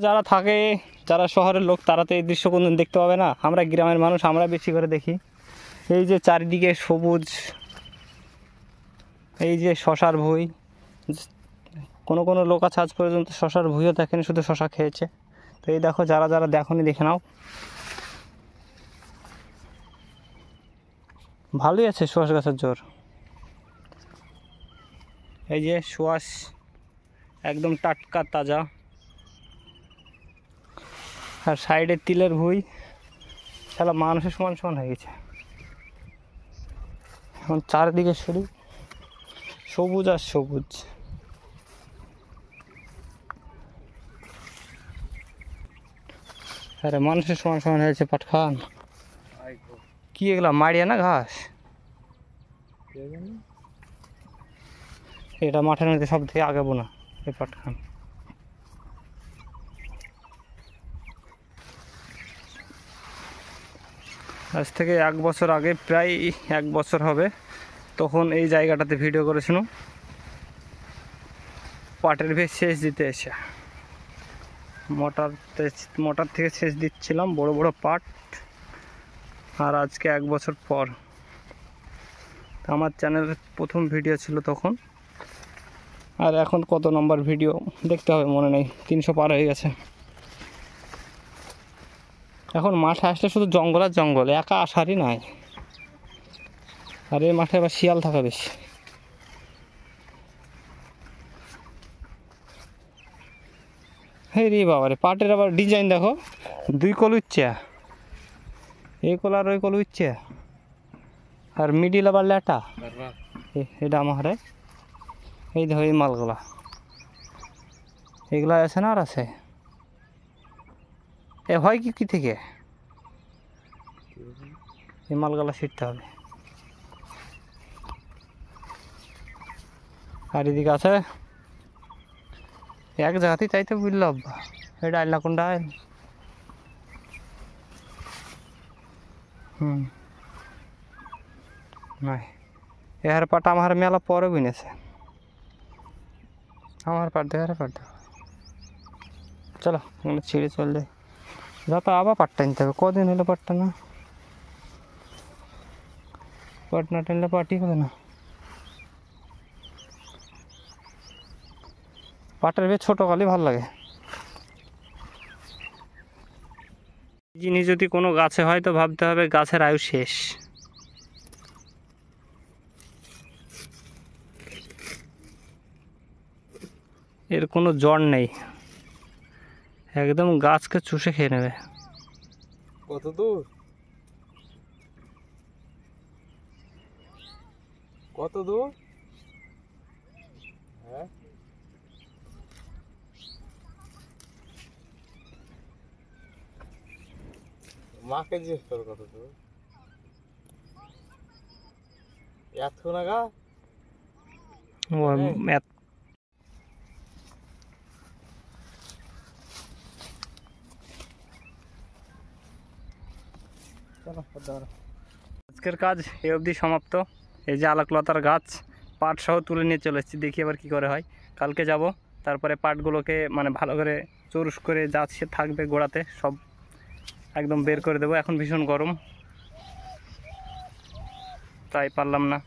যারা থাকে, যারা শহরের লোক, তারা তো এই দৃশ্য কোনদিন দেখতে পাবে না। আমরা গ্রামের মানুষ, আমরা বেশি করে দেখি। এই যে চারিদিকে সবুজ, এই যে শশার ভুঁই, কোনো কোনো লোক আছে আজ পর্যন্ত শশার ভুঁইও দেখেনি, শুধু শশা খেয়েছে। তো এই দেখো, যারা যারা দেখোনি দেখে নাও। ভালোই আছে সুয়াশ গাছের জোর। এই যে সুয়াশ একদম টাটকা তাজা। আর সাইডে তিলের ভুঁই, সারা মানুষের সমান সমান হয়ে গেছে। এখন চারিদিকে শুধু সবুজ আর সবুজ। আরে মানুষের সমান সমান হয়েছে পাটখান। কি এগুলা মাড়িয়া না ঘাস? এটা মাঠের মধ্যে সব থেকে আগে বোনা এই পাটখান। আজ থেকে 1 বছর আগে, প্রায় 1 বছর হবে, তখন এই জায়গাটাতে ভিডিও করেছিলাম পাটের ভেজ সেচ দিতে এসে। মোটর থেকে সেচ দিচ্ছিলাম বড় বড় পাট। আর আজকে 1 বছর পর আমার চ্যানেলের প্রথম ভিডিও ছিল তখন। আর এখন কত নম্বর ভিডিও দেখতে হবে মনে নেই, 300 পার হয়ে গেছে। এখন মাঠে আসলে শুধু জঙ্গল আর জঙ্গল, একা আসারই নাই। আর এই মাঠে আবার শিয়াল থাকা বেশি। হে রে বাবা রে, পাটের আবার ডিজাইন দেখো, 2 কল উচ্চা, এই কল আর ওই কল উচ্চা, আর মিডিল আবার লেটা। এটা আমার এই দেখো এই মালগুলা, এগুলা আছে না আর আছে। এ হয় কি থেকে এই মালগুলা ছিটতে হবে। আর এদিকে আছে এক জায়গাতেই চাইতে বুঝলো আব্বা, এটা আইলা কোনটা আইল। নাই এর পাট আমার মেলা পরে বিনেছে, আমার পাট দেখার পাট দেখো। চলো ছিঁড়ে চল যাই, যত আবার পাটটা নিতে হবে। কদিন হলো পাটটা না, পাট না টানলে পাটই হবে না। পাটের বেশ ছোটো কালই ভালো লাগে। জিনিস যদি কোনো গাছে হয় তো ভাবতে হবে গাছের আয়ু শেষ। এর কোনো জড় নেই, একদম গাছকে চুষে খেয়ে নেবে। কত দূর, কত দূর? হ্যাঁ মাকে জিজ্ঞেস করো কত দূর। এত নাগা আজকের কাজ এ অবধি সমাপ্ত। এই যে আলোকলতার গাছ পাট সহ তুলে নিয়ে চলে এসেছি, দেখি আবার কি করে হয়। কালকে যাব, তারপরে পাটগুলোকে মানে ভালো করে চুরুস করে যা সে থাকবে গোড়াতে সব একদম বের করে দেবো। এখন ভীষণ গরম, তাই পারলাম না।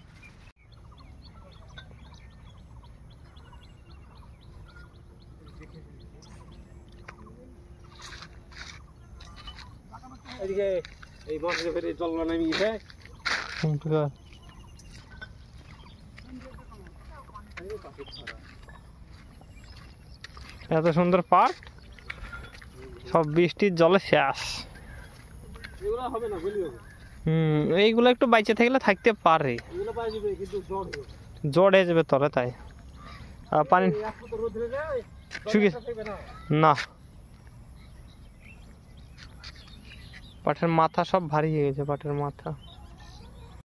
এদিকে এই বর্ষে ফেরে জল নামি গেছে। এত সুন্দর পাট সব বৃষ্টির জলে শেষ। এইগুলো একটু বাইচে থাকলে থাকতে পারে, জড় হয়ে যাবে তলে, তাই পানি না। পাটের মাথা সব ভারী হয়ে গেছে, পাটের মাথা।